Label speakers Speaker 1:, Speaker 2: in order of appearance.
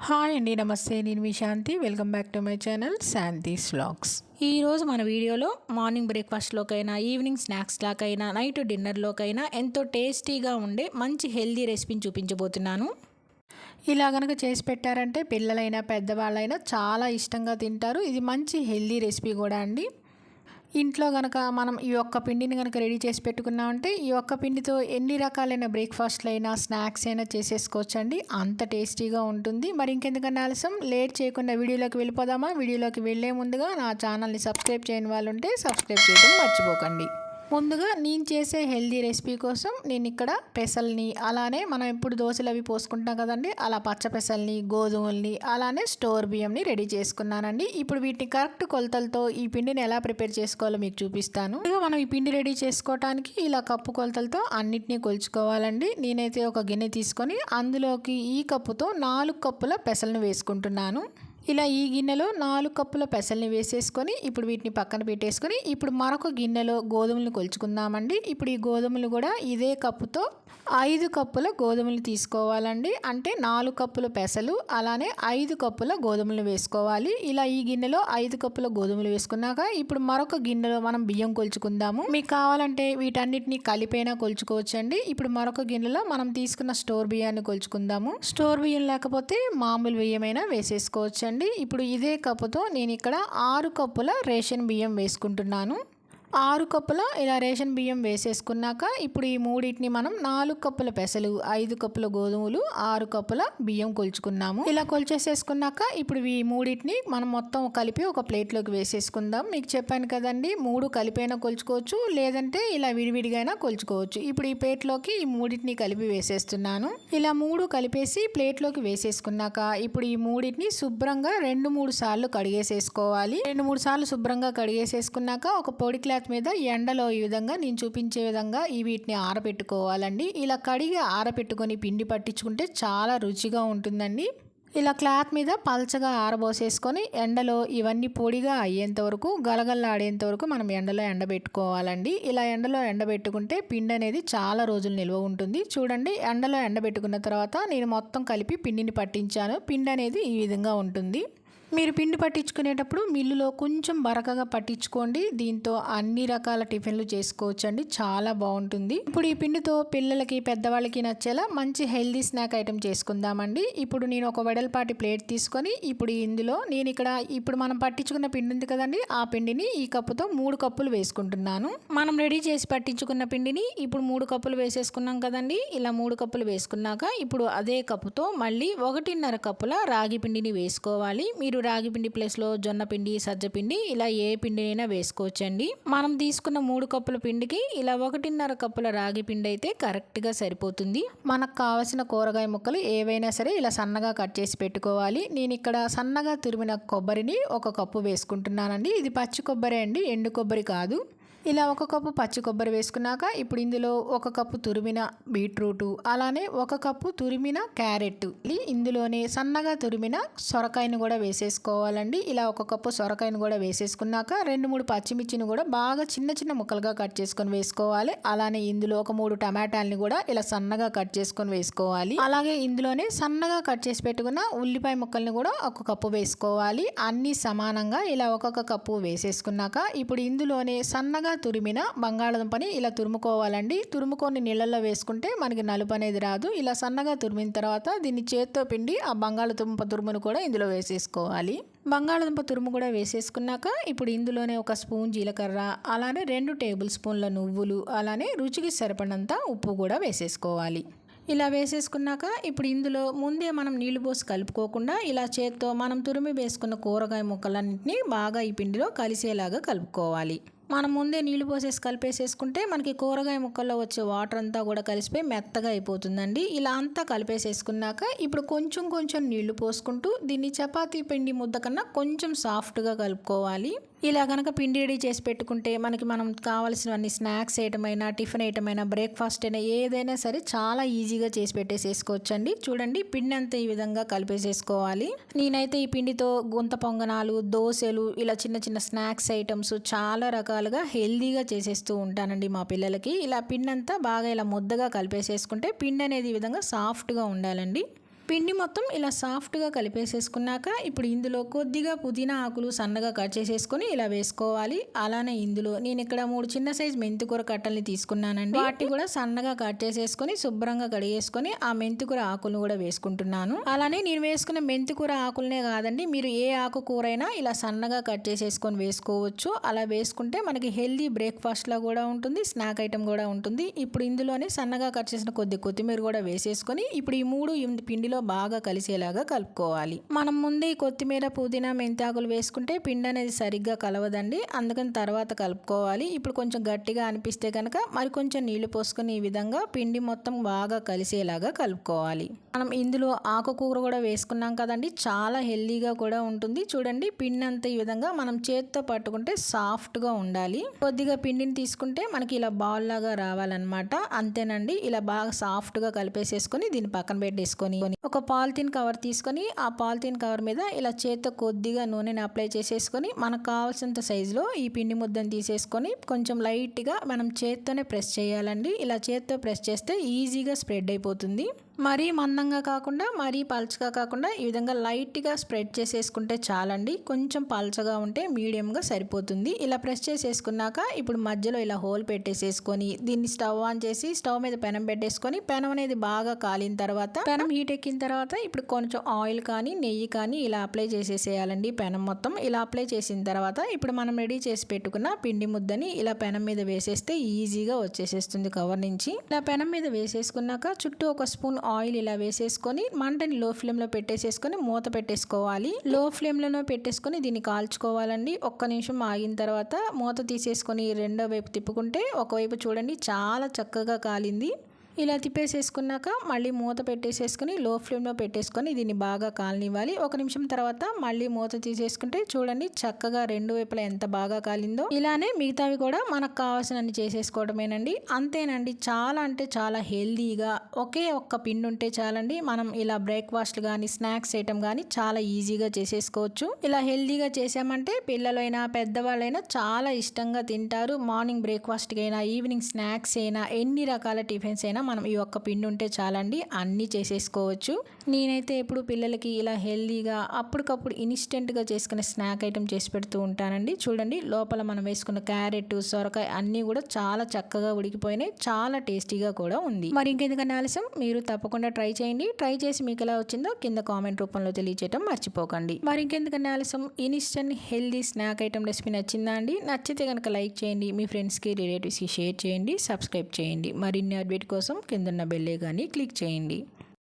Speaker 1: Hi అండి, నమస్తే. నేను మీ Shanti. Welcome back to my channel Shanti's vlogs. ఈరోజు మన వీడియోలో మార్నింగ్ బ్రేక్ఫాస్ట్లోకైనా, ఈవినింగ్ స్నాక్స్లాకైనా, నైట్ డిన్నర్లోకైనా ఎంతో టేస్టీగా ఉండే మంచి హెల్దీ రెసిపీని చూపించబోతున్నాను. ఇలా కనుక చేసి పెట్టారంటే పిల్లలైనా పెద్దవాళ్ళైనా చాలా ఇష్టంగా తింటారు. ఇది మంచి హెల్దీ రెసిపీ కూడా అండి. ఇంట్లో కనుక మనం ఈ ఒక్క పిండిని కనుక రెడీ చేసి పెట్టుకున్నామంటే ఈ ఒక్క పిండితో ఎన్ని రకాలైన బ్రేక్ఫాస్ట్లు అయినా స్నాక్స్ అయినా చేసేసుకోవచ్చండి. అంత టేస్టీగా ఉంటుంది. మరి ఇంకెందుకన్నా ఆలస్యం, లేట్ చేయకుండా వీడియోలోకి వెళ్ళిపోదామా? వీడియోలోకి వెళ్ళే ముందుగా నా ఛానల్ని సబ్స్క్రైబ్ చేయని వాళ్ళు ఉంటే సబ్స్క్రైబ్ చేయడం మర్చిపోకండి. ముందుగా నేను చేసే హెల్దీ రెసిపీ కోసం నేను ఇక్కడ పెసల్ని, అలానే మనం ఎప్పుడు దోశలు అవి పోసుకుంటాం కదండి, అలా పచ్చ పెసల్ని, గోధుమల్ని, అలానే స్టోర్ బియ్యంని రెడీ చేసుకున్నానండి. ఇప్పుడు వీటిని కరెక్ట్ కొలతలతో ఈ పిండిని ఎలా ప్రిపేర్ చేసుకోవాలో మీకు చూపిస్తాను. మనం ఈ పిండి రెడీ చేసుకోవడానికి ఇలా కప్పు కొలతలతో అన్నిటినీ కొలుచుకోవాలండి. నేనైతే ఒక గిన్నె తీసుకొని అందులోకి ఈ కప్పుతో 4 కప్పుల పెసలను వేసుకుంటున్నాను. ఇలా ఈ గిన్నెలో 4 కప్పుల పెసల్ని వేసేసుకొని ఇప్పుడు వీటిని పక్కన పెట్టేసుకొని ఇప్పుడు మరొక గిన్నెలో గోధుమలను కొలుచుకుందామండి. ఇప్పుడు ఈ గోధుమలు కూడా ఇదే కప్పుతో 5 కప్పుల గోధుమలు తీసుకోవాలండి. అంటే 4 కప్పుల పెసలు, అలానే 5 కప్పుల గోధుమలు వేసుకోవాలి. ఇలా ఈ గిన్నెలో 5 కప్పుల గోధుమలు వేసుకున్నాక ఇప్పుడు మరొక గిన్నెలో మనం బియ్యం కొలుచుకుందాము. మీకు కావాలంటే వీటన్నిటిని కలిపైనా కొలుచుకోవచ్చండి. ఇప్పుడు మరొక గిన్నెలో మనం తీసుకున్న స్టోర్ బియ్యాన్ని కొలుచుకుందాము. స్టోర్ బియ్యం లేకపోతే మామూలు బియ్యమైనా వేసేసుకోవచ్చు. ఇప్పుడు ఇదే కప్పుతో నేను ఇక్కడ 6 కప్పుల రేషన్ బియ్యం వేసుకుంటున్నాను. 6 కప్పుల ఇలా రేషన్ బియ్యం వేసేసుకున్నాక ఇప్పుడు ఈ మూడింటిని మనం 4 కప్పుల పెసలు, 5 కప్పుల గోధుమలు, 6 కప్పుల బియ్యం కొలుచుకున్నాము. ఇలా కొలిచేసేసుకున్నాక ఇప్పుడు ఈ మూడింటిని మనం మొత్తం కలిపి ఒక ప్లేట్లోకి వేసేసుకుందాం. మీకు చెప్పాను కదండి, 3 కలిపైనా కొలుచుకోవచ్చు, లేదంటే ఇలా విడివిడిగా కొలుచుకోవచ్చు. ఇప్పుడు ఈ ప్లేట్లోకి ఈ మూడింటిని కలిపి వేసేస్తున్నాను. ఇలా 3 కలిపేసి ప్లేట్లోకి వేసేసుకున్నాక ఇప్పుడు ఈ మూడింటిని శుభ్రంగా 2-3 సార్లు కడిగేసేసుకోవాలి. 2-3 సార్లు శుభ్రంగా కడిగేసేసుకున్నాక ఒక పొడి క్లాత్ మీద ఎండలో ఈ విధంగా నేను చూపించే విధంగా వీటిని ఆరబెట్టుకోవాలండి. ఇలా కడిగి ఆరబెట్టుకొని పిండి పట్టించుకుంటే చాలా రుచిగా ఉంటుందండి. ఇలా క్లాత్ మీద పల్చగా ఆరబోసేసుకొని ఎండలో ఇవన్నీ పొడిగా అయ్యేంత వరకు, గలగల్లాడేంత వరకు మనం ఎండలో ఎండబెట్టుకోవాలండి. ఇలా ఎండలో ఎండబెట్టుకుంటే పిండి అనేది చాలా రోజులు నిల్వ ఉంటుంది. చూడండి, ఎండలో ఎండబెట్టుకున్న తర్వాత నేను మొత్తం కలిపి పిండిని పట్టించాను. పిండి అనేది ఈ విధంగా ఉంటుంది. మీరు పిండి పట్టించుకునేటప్పుడు మిల్లులో కొంచెం బరకగా పట్టించుకోండి. దీంతో అన్ని రకాల టిఫిన్లు చేసుకోవచ్చండి, చాలా బాగుంటుంది. ఇప్పుడు ఈ పిండితో పిల్లలకి పెద్దవాళ్ళకి నచ్చేలా మంచి హెల్దీ స్నాక్ ఐటెం చేసుకుందామండి. ఇప్పుడు నేను ఒక వెడల్పాటి ప్లేట్ తీసుకొని ఇప్పుడు ఇందులో నేను ఇక్కడ ఇప్పుడు మనం పట్టించుకున్న పిండి ఉంది కదండి, ఆ పిండిని ఈ కప్పుతో 3 కప్పులు వేసుకుంటున్నాను. మనం రెడీ చేసి పట్టించుకున్న పిండిని ఇప్పుడు 3 కప్పులు వేసేసుకున్నాం కదండి. ఇలా 3 కప్పులు వేసుకున్నాక ఇప్పుడు అదే కప్పుతో మళ్ళీ 1.5 కప్పుల రాగి పిండిని వేసుకోవాలి. మీరు రాగి పిండి ప్లేస్లో జొన్న పిండి, సజ్జ పిండి ఇలా ఏ పిండినైనా వేసుకోవచ్చండి. మనం తీసుకున్న 3 కప్పుల పిండికి ఇలా 1.5 కప్పుల రాగి పిండి అయితే కరెక్ట్గా సరిపోతుంది. మనకు కావాల్సిన కూరగాయ ముక్కలు ఏవైనా సరే ఇలా సన్నగా కట్ చేసి పెట్టుకోవాలి. నేను ఇక్కడ సన్నగా తురిమిన కొబ్బరిని 1 కప్పు వేసుకుంటున్నానండి. ఇది పచ్చి కొబ్బరి అండి, ఎండు కొబ్బరి కాదు. ఇలా 1 కప్పు పచ్చి కొబ్బరి వేసుకున్నాక ఇప్పుడు ఇందులో 1 కప్పు తురిమిన బీట్రూటు, అలానే 1 కప్పు తురిమిన క్యారెట్, ఇందులోనే సన్నగా తురిమిన సొరకాయను కూడా వేసేసుకోవాలండి. ఇలా 1 కప్పు సొరకాయను కూడా వేసేసుకున్నాక 2-3 పచ్చిమిర్చిని కూడా బాగా చిన్న చిన్న ముక్కలుగా కట్ చేసుకొని వేసుకోవాలి. అలానే ఇందులో ఒక 3 టమాటాలని కూడా ఇలా సన్నగా కట్ చేసుకొని వేసుకోవాలి. అలాగే ఇందులోనే సన్నగా కట్ చేసి పెట్టుకున్న ఉల్లిపాయ ముక్కల్ని కూడా 1 కప్పు వేసుకోవాలి. అన్ని సమానంగా ఇలా 1 కప్పు వేసేసుకున్నాక ఇప్పుడు ఇందులోనే సన్నగా తురిమిన బంగాళదుంపని ఇలా తురుముకోవాలండి. తురుముకొని నీళ్ళల్లో వేసుకుంటే మనకి నలుపు అనేది రాదు. ఇలా సన్నగా తురిమిన తర్వాత దీన్ని చేత్తో పిండి ఆ బంగాళదుంప తురుమును కూడా ఇందులో వేసేసుకోవాలి. బంగాళదుంప తురుము కూడా వేసేసుకున్నాక ఇప్పుడు ఇందులోనే 1 స్పూన్ జీలకర్ర, అలానే 2 టేబుల్ స్పూన్ల నువ్వులు, అలానే రుచికి సరిపడినంత ఉప్పు కూడా వేసేసుకోవాలి. ఇలా వేసేసుకున్నాక ఇప్పుడు ఇందులో ముందే మనం నీళ్లు పోసి కలుపుకోకుండా ఇలా చేత్తో మనం తురిమి వేసుకున్న కూరగాయ ముక్కలన్నింటినీ బాగా ఈ పిండిలో కలిసేలాగా కలుపుకోవాలి. మనం ముందే నీళ్లు పోసేసి కలిపేసేసుకుంటే మనకి కూరగాయ ముక్కల్లో వచ్చే వాటర్ అంతా కూడా కలిసిపోయి మెత్తగా అయిపోతుందండి. ఇలా అంతా కలిపేసేసుకున్నాక ఇప్పుడు కొంచెం కొంచెం నీళ్లు పోసుకుంటూ దీన్ని చపాతీ పిండి ముద్ద కన్నా కొంచెం సాఫ్ట్గా కలుపుకోవాలి. ఇలా కనుక పిండి రెడీ చేసి పెట్టుకుంటే మనం కావాల్సినవన్నీ స్నాక్స్ ఐటమ్ అయినా, టిఫిన్ ఐటమ్ అయినా, బ్రేక్ఫాస్ట్ అయినా ఏదైనా సరే చాలా ఈజీగా చేసి పెట్టేసేసుకోవచ్చండి. చూడండి, పిండి అంతా ఈ విధంగా కలిపేసేసుకోవాలి. నేనైతే ఈ పిండితో గుంత పొంగనాలు, దోశలు ఇలా చిన్న చిన్న స్నాక్స్ ఐటమ్స్ చాలా రకాలుగా హెల్దీగా చేసేస్తూ ఉంటానండి మా పిల్లలకి. ఇలా పిండి అంతా బాగా ఇలా ముద్దగా కలిపేసేసుకుంటే పిండి అనేది ఈ విధంగా సాఫ్ట్గా ఉండాలండి. పిండి మొత్తం ఇలా సాఫ్ట్గా కలిపేసేసుకున్నాక ఇప్పుడు ఇందులో కొద్దిగా పుదీనా ఆకులు సన్నగా కట్ చేసేసుకొని ఇలా వేసుకోవాలి. అలానే ఇందులో నేను ఇక్కడ 3 చిన్న సైజు మెంతికూర కట్టల్ని తీసుకున్నానండి. వాటిని కూడా సన్నగా కట్ చేసేసుకొని శుభ్రంగా కడిగేసుకొని ఆ మెంతికూర ఆకులను కూడా వేసుకుంటున్నాను. అలానే నేను వేసుకున్న మెంతికూర ఆకులనే కాదండి, మీరు ఏ ఆకుకూరైనా ఇలా సన్నగా కట్ చేసేసుకొని వేసుకోవచ్చు. అలా వేసుకుంటే మనకి హెల్దీ బ్రేక్ఫాస్ట్ లా కూడా ఉంటుంది, స్నాక్ ఐటమ్ కూడా ఉంటుంది. ఇప్పుడు ఇందులోనే సన్నగా కట్ చేసిన కొద్ది కొత్తిమీర కూడా వేసేసుకొని ఇప్పుడు ఈ 3 పిండిలో బాగా కలిసేలాగా కలుపుకోవాలి. మనం ముందే కొత్తిమీర పుదీనా మెంతాకులు వేసుకుంటే పిండి అనేది సరిగ్గా కలవదండి, అందుకని తర్వాత కలుపుకోవాలి. ఇప్పుడు కొంచెం గట్టిగా అనిపిస్తే కనుక మరి కొంచెం నీళ్లు పోసుకొని ఈ విధంగా పిండి మొత్తం బాగా కలిసేలాగా కలుపుకోవాలి. మనం ఇందులో ఆకుకూర కూడా వేసుకున్నాం కదండి, చాలా హెల్దీగా కూడా ఉంటుంది. చూడండి పిండి అంతా ఈ విధంగా మనం చేతితో పట్టుకుంటే సాఫ్ట్గా ఉండాలి. కొద్దిగా పిండిని తీసుకుంటే మనకి ఇలా బాల్ లాగా రావాలన్నమాట. అంతేనండి, ఇలా బాగా సాఫ్ట్గా కలిపేసేసుకొని దీన్ని పక్కన పెట్టేసుకొని ఒక పాలిథిన్ కవర్ తీసుకొని ఆ పాలిథిన్ కవర్ మీద ఇలా చేత్తో కొద్దిగా నూనెని అప్లై చేసేసుకొని మనకు కావాల్సినంత సైజులో ఈ పిండి ముద్దను తీసేసుకొని కొంచెం లైట్గా మనం చేత్తోనే ప్రెస్ చేయాలండి. ఇలా చేత్తో ప్రెస్ చేస్తే ఈజీగా స్ప్రెడ్ అయిపోతుంది. మరీ మందంగా కాకుండా మరీ పల్చగా కాకుండా ఈ విధంగా లైట్గా స్ప్రెడ్ చేసేసుకుంటే చాలండి. కొంచెం పల్చగా ఉంటే మీడియంగా సరిపోతుంది. ఇలా ప్రెస్ చేసేసుకున్నాక ఇప్పుడు మధ్యలో ఇలా హోల్ పెట్టేసేసుకొని దీన్ని స్టవ్ ఆన్ చేసి స్టవ్ మీద పెనం పెట్టేసుకొని పెనం అనేది బాగా కాలిన తర్వాత పెనం హీట్ ఎక్కిన తర్వాత ఇప్పుడు కొంచెం ఆయిల్ కానీ నెయ్యి కానీ ఇలా అప్లై చేసేసేయాలండి. పెనం మొత్తం ఇలా అప్లై చేసిన తర్వాత ఇప్పుడు మనం రెడీ చేసి పెట్టుకున్న పిండి ముద్దని ఇలా పెనం మీద వేసేస్తే ఈజీగా వచ్చేసేస్తుంది కవర్ నుంచి. ఇలా పెనం మీద వేసేసుకున్నాక చుట్టూ ఒక స్పూన్ ఆయిల్ ఇలా వేసేసుకొని మంటని లో ఫ్లేమ్లో పెట్టేసేసుకొని మూత పెట్టేసుకోవాలి. లో ఫ్లేమ్లో పెట్టేసుకొని దీన్ని కాల్చుకోవాలండి. ఒక్క నిమిషం ఆగిన తర్వాత మూత తీసేసుకొని రెండో వైపు తిప్పుకుంటే ఒకవైపు చూడండి చాలా చక్కగా కాలింది. ఇలా తిప్పేసేసుకున్నాక మళ్ళీ మూత పెట్టేసేసుకుని లో ఫ్లేమ్లో పెట్టేసుకొని దీన్ని బాగా కాలనివ్వాలి. ఒక నిమిషం తర్వాత మళ్ళీ మూత తీసేసుకుంటే చూడండి చక్కగా రెండు వైపులా ఎంత బాగా కాలిందో. ఇలానే మిగతావి కూడా మనకు కావాల్సినన్ని చేసేసుకోవడమేనండి. అంతేనండి, చాలా అంటే చాలా హెల్దీగా ఒకే ఒక్క పిండి ఉంటే చాలండి, మనం ఇలా బ్రేక్ఫాస్ట్ కానీ స్నాక్స్ ఐటమ్ కానీ చాలా ఈజీగా చేసేసుకోవచ్చు. ఇలా హెల్దీగా చేసామంటే పిల్లలైనా పెద్దవాళ్ళైనా చాలా ఇష్టంగా తింటారు. మార్నింగ్ బ్రేక్ఫాస్ట్కి అయినా ఈవినింగ్ స్నాక్స్ అయినా ఎన్ని రకాల టిఫిన్స్ అయినా మనం ఈ ఒక్క పిండి ఉంటే చాలండి అన్నీ చేసేసుకోవచ్చు. నేనైతే ఎప్పుడు పిల్లలకి ఇలా హెల్దీగా అప్పటికప్పుడు ఇన్స్టెంట్గా చేసుకునే స్నాక్ ఐటమ్ చేసి పెడుతూ ఉంటానండి. చూడండి లోపల మనం వేసుకున్న క్యారెట్ సొరకాయ అన్నీ కూడా చాలా చక్కగా ఉడికిపోయినాయి, చాలా టేస్టీగా కూడా ఉంది. మరి ఇంకెందుకన్నా ఆలస్యం, మీరు తప్పకుండా ట్రై చేయండి. ట్రై చేసి మీకు ఎలా వచ్చిందో కింద కామెంట్ రూపంలో తెలియచేయడం మర్చిపోకండి. మరి ఇంకెందుకన్నా ఆలస్యం, instant healthy snack item recipe నచ్చిందా అండి? నచ్చితే కనుక లైక్ చేయండి, మీ ఫ్రెండ్స్కి రిలేటివ్స్కి షేర్ చేయండి, సబ్స్క్రైబ్ చేయండి. మరిన్ని అప్డేట్ కోసం కిందన్న బెల్ ఐకాన్ని క్లిక్ చేయండి.